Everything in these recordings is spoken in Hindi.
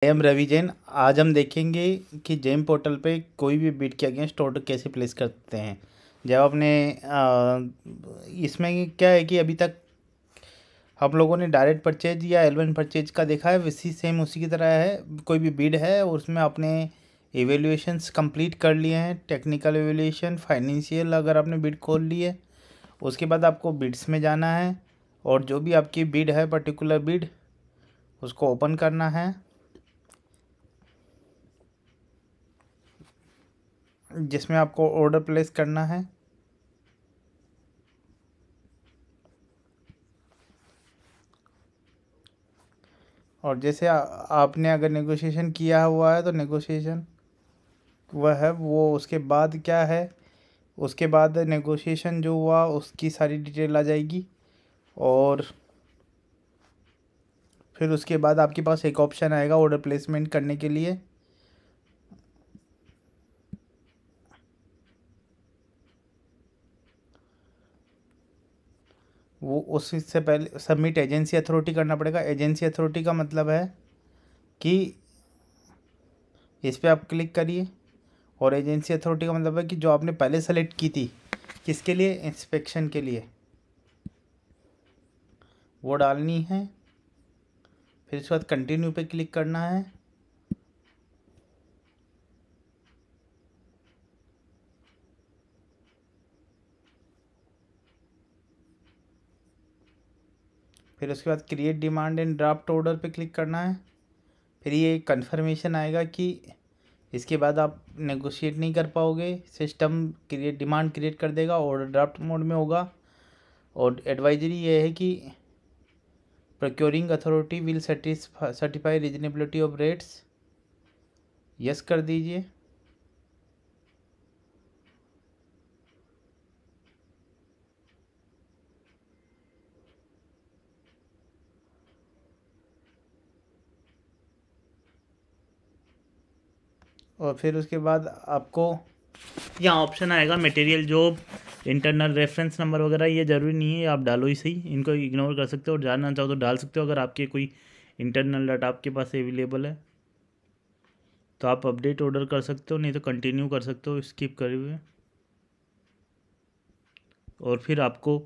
एम रवि जैन। आज हम देखेंगे कि जेम पोर्टल पे कोई भी बिड के अगेंस्ट ऑर्डर कैसे प्लेस करते हैं। जब आपने इसमें क्या है कि अभी तक हम लोगों ने डायरेक्ट परचेज या L1 परचेज का देखा है, वैसी सेम उसी की तरह है। कोई भी बिड है और उसमें आपने एवेल्यूएशंस कंप्लीट कर लिए हैं, टेक्निकल एवेल्यूएशन, फाइनेंशियल अगर आपने बिड खोल ली है, उसके बाद आपको बिड्स में जाना है और जो भी आपकी बिड है, पर्टिकुलर बिड, उसको ओपन करना है, जिसमें आपको ऑर्डर प्लेस करना है। और जैसे आपने अगर नेगोशिएशन किया हुआ है तो नेगोशिएशन वह है वो, उसके बाद क्या है, उसके बाद नेगोशिएशन जो हुआ उसकी सारी डिटेल आ जाएगी। और फिर उसके बाद आपके पास एक ऑप्शन आएगा ऑर्डर प्लेसमेंट करने के लिए। वो उसी से पहले सबमिट एजेंसी अथॉरिटी करना पड़ेगा। एजेंसी अथॉरिटी का मतलब है कि इस पर आप क्लिक करिए, और एजेंसी अथॉरिटी का मतलब है कि जो आपने पहले सेलेक्ट की थी, किसके लिए, इंस्पेक्शन के लिए, वो डालनी है। फिर उसके बाद कंटिन्यू पे क्लिक करना है। फिर उसके बाद create demand and draft order पे क्लिक करना है। फिर ये कंफर्मेशन आएगा कि इसके बाद आप नेगोशिएट नहीं कर पाओगे, सिस्टम क्रिएट डिमांड क्रिएट कर देगा, ऑर्डर ड्राफ्ट मोड में होगा। और एडवाइजरी ये है कि procuring authority will certify reasonability of rates, yes कर दीजिए। और फिर उसके बाद आपको यहाँ ऑप्शन आएगा material job, internal reference number वगैरह, ये ज़रूरी नहीं है, आप डालो ही सही, इनको इग्नोर कर सकते हो और जानना चाहो तो डाल सकते हो। अगर आपके कोई इंटरनल डाटा आपके पास अवेलेबल है तो आप अपडेट ऑर्डर कर सकते हो, नहीं तो कंटिन्यू कर सकते हो स्किप करे हुए। और फिर आपको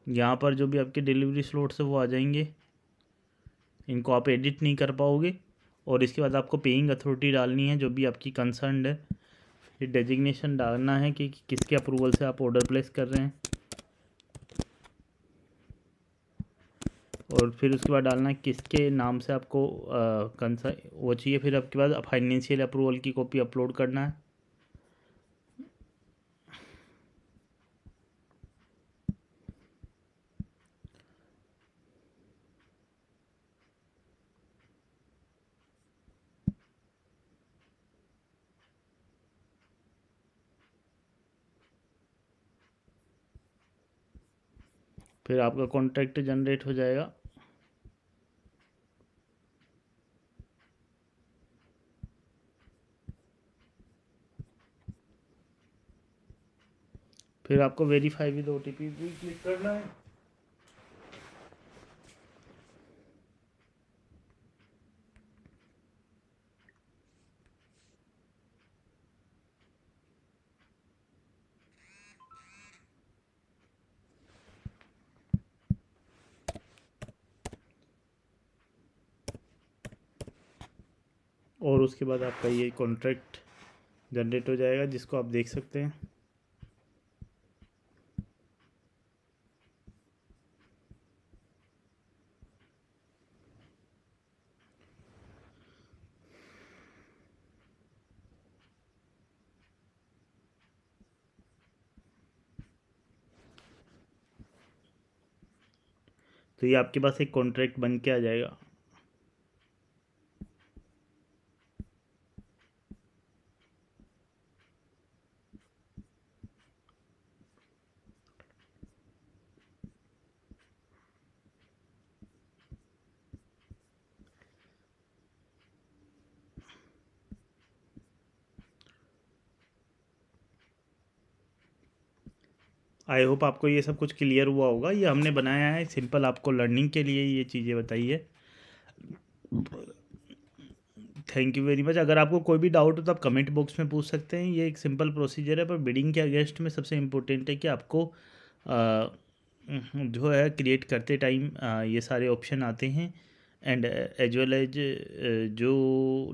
यहाँ पर जो भी आपके डिलीवरी स्लॉट्स है वो आ जाएंगे, इनको आप एडिट नहीं कर पाओगे। और इसके बाद आपको पेइंग अथॉरिटी डालनी है जो भी आपकी कंसर्न है, फिर डेजिग्नेशन डालना है कि किसके अप्रूवल से आप ऑर्डर प्लेस कर रहे हैं, और फिर उसके बाद डालना है किसके नाम से आपको कंसर्न वो चाहिए। फिर आपके बाद फाइनेंशियल अप्रूवल की कॉपी अपलोड करना है। फिर आपका कॉन्ट्रैक्ट जनरेट हो जाएगा। फिर आपको वेरीफाई विद OTP भी क्लिक करना है। और उसके बाद आपका ये कॉन्ट्रैक्ट जनरेट हो जाएगा, जिसको आप देख सकते हैं। तो ये आपके पास एक कॉन्ट्रैक्ट बन के आ जाएगा। आई होप आपको ये सब कुछ क्लियर हुआ होगा। ये हमने बनाया है सिंपल, आपको लर्निंग के लिए ये चीज़ें बताई है। Thank you very much. अगर आपको कोई भी डाउट हो तो आप कमेंट बॉक्स में पूछ सकते हैं। ये एक सिंपल प्रोसीजर है, पर बिडिंग के अगेंस्ट में सबसे इम्पोर्टेंट है कि आपको जो है क्रिएट करते टाइम ये सारे ऑप्शन आते हैं, एंड एज वेल एज जो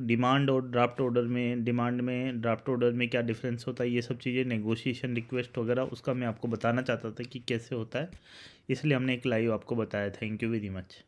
डिमांड और ड्राफ्ट ऑर्डर में, डिमांड में ड्राफ्ट ऑर्डर में क्या डिफरेंस होता है, ये सब चीज़ें नेगोशिएशन रिक्वेस्ट वगैरह उसका मैं आपको बताना चाहता था कि कैसे होता है, इसलिए हमने एक लाइव आपको बताया। Thank you very much.